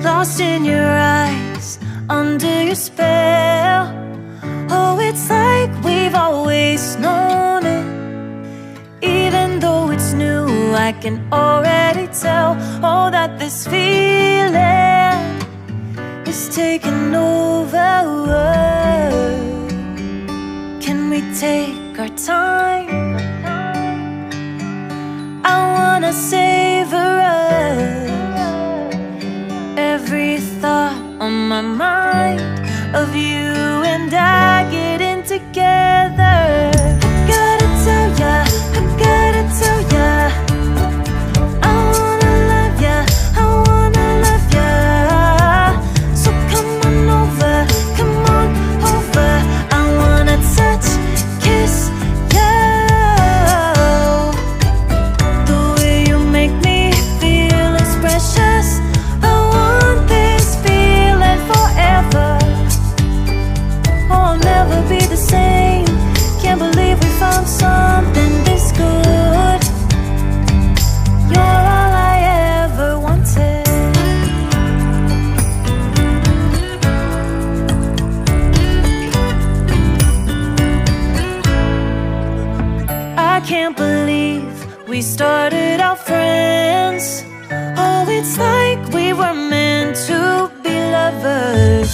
Lost in your eyes, under your spell. Oh, it's like we've always known it. Even though it's new, I can already tell. Oh, that this feeling is taking over. Can we take our time? I wanna savor us. Every thought on my mind of you and I getting together. I gotta tell ya, I gotta tell ya, I wanna love ya, I wanna love ya. So come on over, come on over. I wanna touch, kiss you. The way you make me feel is precious. I want this feeling forever. Oh, I'll never be the same. Can't believe we found something this good. You're all I ever wanted. I can't believe we started out friends. Oh, it's like we were meant to be lovers.